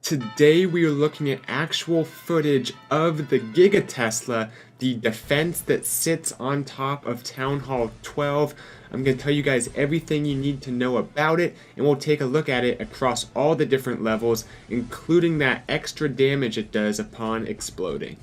Today we are looking at actual footage of the Giga Tesla, the defense that sits on top of Town Hall 12. I'm going to tell you guys everything you need to know about it, and we'll take a look at it across all the different levels, including that extra damage it does upon exploding.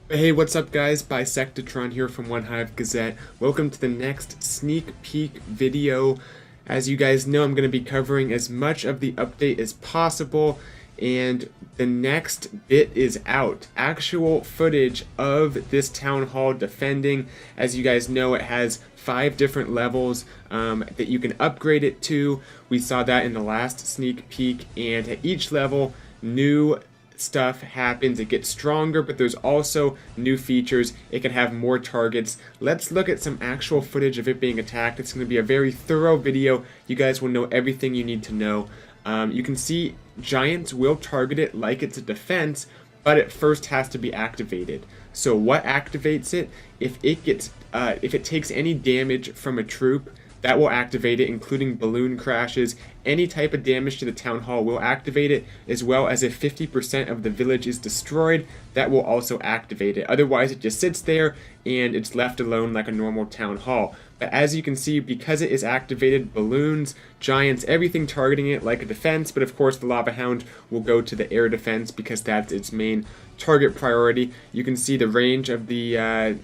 Hey, what's up guys? Bisectatron here from One Hive Gazette. Welcome to the next sneak peek video. As you guys know, I'm going to be covering as much of the update as possible, and the next bit is out. Actual footage of this town hall defending. As you guys know, it has 5 different levels that you can upgrade it to. We saw that in the last sneak peek, and at each level, new stuff happens. It gets stronger, but there's also new features. It can have more targets. Let's look at some actual footage of it being attacked. It's going to be a very thorough video. You guys will know everything you need to know. You can see giants will target it like it's a defense, but it first has to be activated. So what activates it? If it takes any damage from a troop, that will activate it, including balloon crashes. Any type of damage to the town hall will activate it, as well as if 50% of the village is destroyed, that will also activate it. Otherwise, it just sits there and it's left alone like a normal town hall. But as you can see, because it is activated, balloons, giants, everything targeting it like a defense, but of course the lava hound will go to the air defense because that's its main target priority. You can see the range of the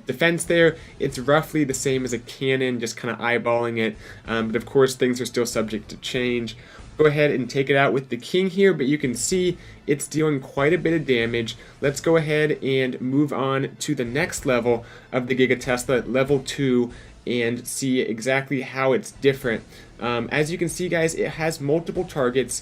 defense there. It's roughly the same as a cannon, just kind of eyeballing it, but of course things are still subject to change. Go ahead and take it out with the king here, but you can see it's dealing quite a bit of damage. Let's go ahead and move on to the next level of the Giga Tesla, level 2, and see exactly how it's different. As you can see guys, it has multiple targets.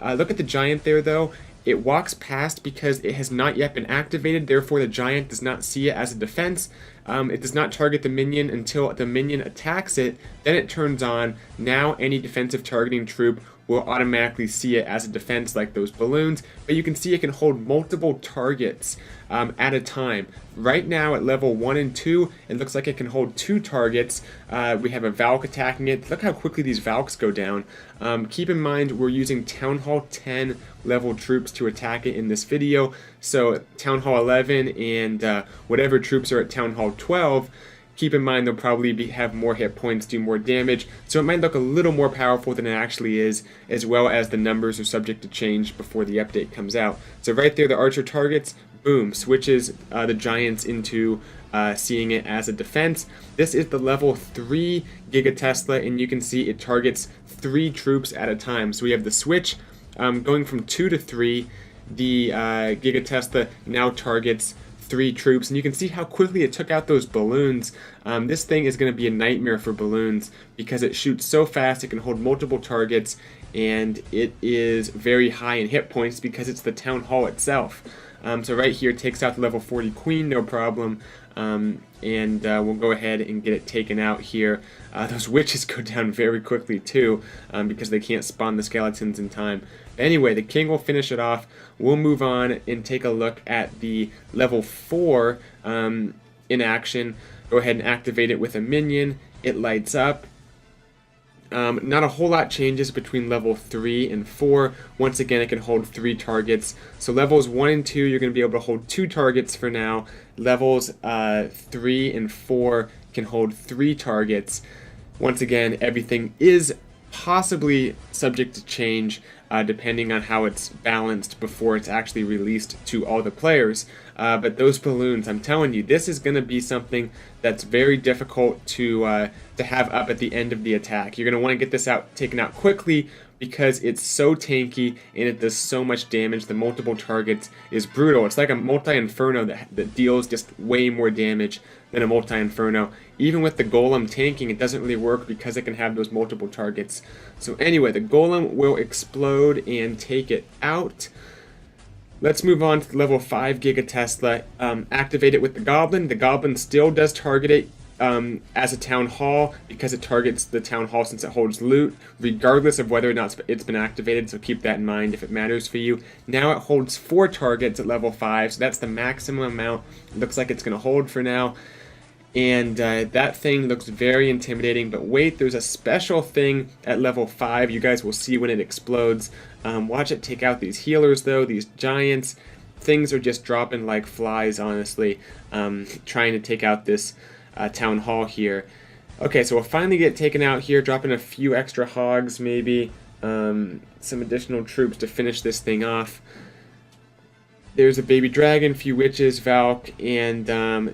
Look at the giant there though. It walks past because it has not yet been activated, therefore the giant does not see it as a defense. It does not target the minion until the minion attacks it, then it turns on. Now any defensive targeting troop will automatically see it as a defense like those balloons, but you can see it can hold multiple targets at a time. Right now at level 1 and 2, it looks like it can hold 2 targets. We have a Valk attacking it. Look how quickly these Valks go down. Keep in mind we're using Town Hall 10 level troops to attack it in this video, so Town Hall 11 and whatever troops are at Town Hall 12, keep in mind they'll probably have more hit points, do more damage, so it might look a little more powerful than it actually is, as well as the numbers are subject to change before the update comes out. So right there, the archer targets, boom, switches the giants into seeing it as a defense. This is the level 3 Giga Tesla, and you can see it targets 3 troops at a time. So we have the switch going from 2 to 3. The Giga Tesla now targets 3 troops, and you can see how quickly it took out those balloons. This thing is going to be a nightmare for balloons because it shoots so fast. It can hold multiple targets, and it is very high in hit points because it's the town hall itself. So right here, it takes out the level 40 queen, no problem. And we'll go ahead and get it taken out here. Those witches go down very quickly too, because they can't spawn the skeletons in time. But anyway, the king will finish it off. We'll move on and take a look at the level 4 in action. Go ahead and activate it with a minion. It lights up. Not a whole lot changes between level 3 and 4. Once again, it can hold 3 targets. So levels 1 and 2, you're going to be able to hold 2 targets for now. Levels 3 and 4 can hold 3 targets. Once again, everything is possibly subject to change depending on how it's balanced before it's actually released to all the players. But those balloons, I'm telling you, this is going to be something that's very difficult to have up at the end of the attack. You're going to want to get this taken out quickly because it's so tanky and it does so much damage. The multiple targets is brutal. It's like a multi-inferno that deals just way more damage than a multi-inferno. Even with the golem tanking, it doesn't really work because it can have those multiple targets. So anyway, the golem will explode and take it out. Let's move on to level 5 Giga Tesla. Activate it with the goblin. The goblin still does target it as a town hall because it targets the town hall since it holds loot, regardless of whether or not it's been activated, so keep that in mind if it matters for you. Now it holds 4 targets at level 5, so that's the maximum amount it looks like it's going to hold for now. And that thing looks very intimidating, but wait, there's a special thing at level 5 you guys will see when it explodes. Watch it take out these healers though, these giants. Things are just dropping like flies, honestly, trying to take out this town hall here. Okay, so we'll finally get taken out here, dropping a few extra hogs, maybe some additional troops to finish this thing off. There's a baby dragon, few witches, Valk, and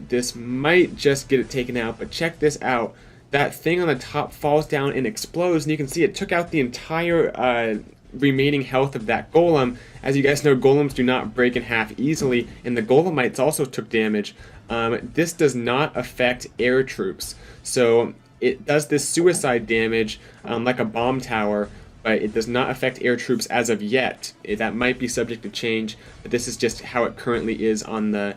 this might just get it taken out, but check this out. That thing on the top falls down and explodes, and you can see it took out the entire remaining health of that golem. As you guys know, golems do not break in half easily, and the golemites also took damage. This does not affect air troops, so it does this suicide damage like a bomb tower, but it does not affect air troops as of yet. That might be subject to change, but this is just how it currently is on the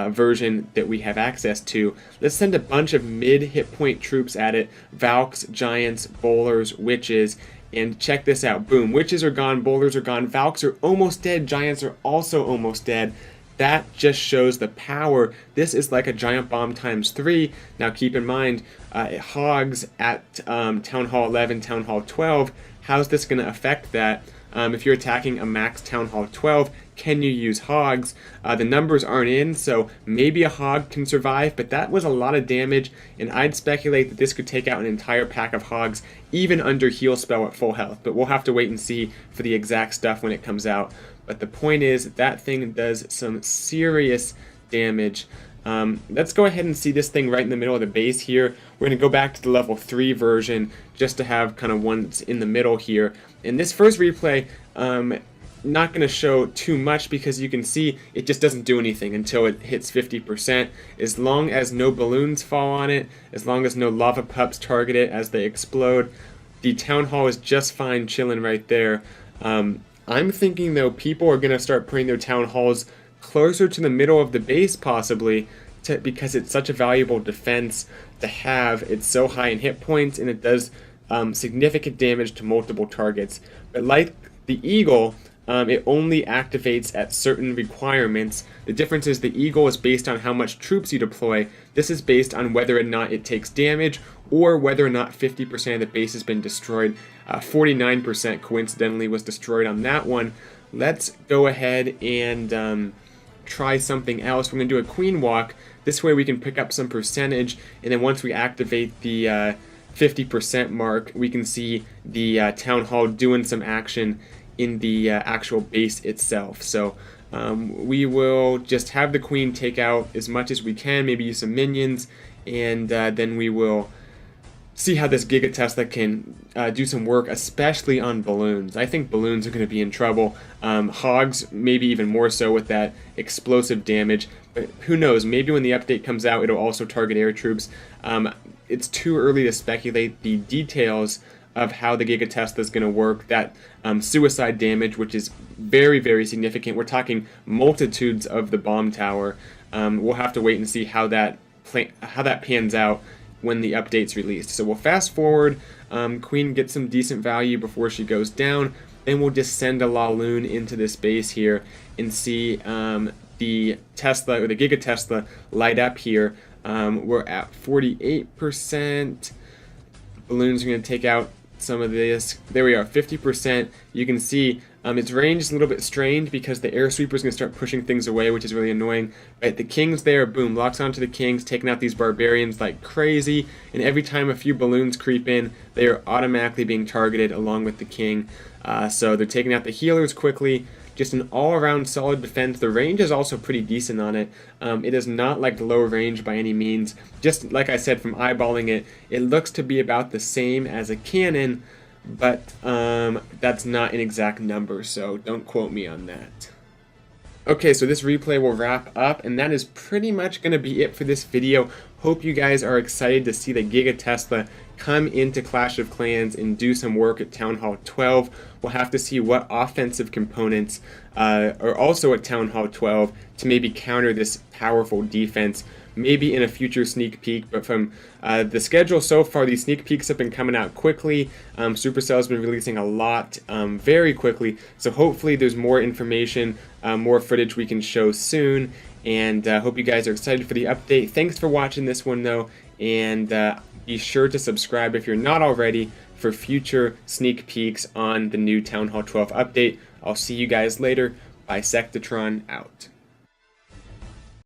version that we have access to. Let's send a bunch of mid-hit point troops at it. Valks, giants, bowlers, witches, and check this out. Boom, witches are gone, bowlers are gone, Valks are almost dead, giants are also almost dead. That just shows the power. This is like a giant bomb times 3. Now keep in mind, hogs at Town Hall 11, Town Hall 12, how's this going to affect that? If you're attacking a max Town Hall 12, can you use hogs? The numbers aren't in, so maybe a hog can survive, but that was a lot of damage, and I'd speculate that this could take out an entire pack of hogs, even under heal spell at full health, but we'll have to wait and see for the exact stuff when it comes out. But the point is, that thing does some serious damage. Let's go ahead and see this thing right in the middle of the base here. We're going to go back to the level 3 version just to have kind of one that's in the middle here. In this first replay, not going to show too much because you can see it just doesn't do anything until it hits 50%. As long as no balloons fall on it, as long as no lava pups target it as they explode, the town hall is just fine chilling right there. I'm thinking though people are going to start putting their town halls closer to the middle of the base possibly, because it's such a valuable defense to have. It's so high in hit points and it does significant damage to multiple targets. But like the eagle, it only activates at certain requirements. The difference is the eagle is based on how much troops you deploy. This is based on whether or not it takes damage or whether or not 50% of the base has been destroyed. 49% coincidentally was destroyed on that one. Let's go ahead and try something else. We're going to do a queen walk. This way we can pick up some percentage, and then once we activate the 50% mark, we can see the town hall doing some action in the actual base itself. So we will just have the queen take out as much as we can, maybe use some minions, and then we will see how this Giga Tesla can do some work, especially on balloons. I think balloons are going to be in trouble. Hogs, maybe even more so with that explosive damage. But who knows? Maybe when the update comes out, it'll also target air troops. It's too early to speculate the details of how the Giga Tesla is going to work. That suicide damage, which is very, very significant. We're talking multitudes of the bomb tower. We'll have to wait and see how that pans out when the update's released. So we'll fast forward, Queen gets some decent value before she goes down, then we'll just send a Laloon into this base here and see the Tesla, or the Giga Tesla, light up here. We're at 48%. Balloons are going to take out some of this. There we are, 50%. You can see its range is a little bit strained because the air sweeper is going to start pushing things away, which is really annoying. But the king's there, boom, locks onto the kings, taking out these barbarians like crazy. And every time a few balloons creep in, they are automatically being targeted along with the king. So they're taking out the healers quickly. Just an all-around solid defense. The range is also pretty decent on it. It is not like low range by any means. Just like I said, from eyeballing it, it looks to be about the same as a cannon, but that's not an exact number, so don't quote me on that. Okay, so this replay will wrap up, and that is pretty much going to be it for this video. Hope you guys are excited to see the Giga Tesla come into Clash of Clans and do some work at Town Hall 12. We'll have to see what offensive components are also at Town Hall 12 to maybe counter this powerful defense, maybe in a future sneak peek. But from the schedule so far, these sneak peeks have been coming out quickly. Supercell has been releasing a lot very quickly, so hopefully there's more information, more footage we can show soon, and hope you guys are excited for the update. Thanks for watching this one though, and be sure to subscribe if you're not already for future sneak peeks on the new Town Hall 12 update. I'll see you guys later. Bisectatron out.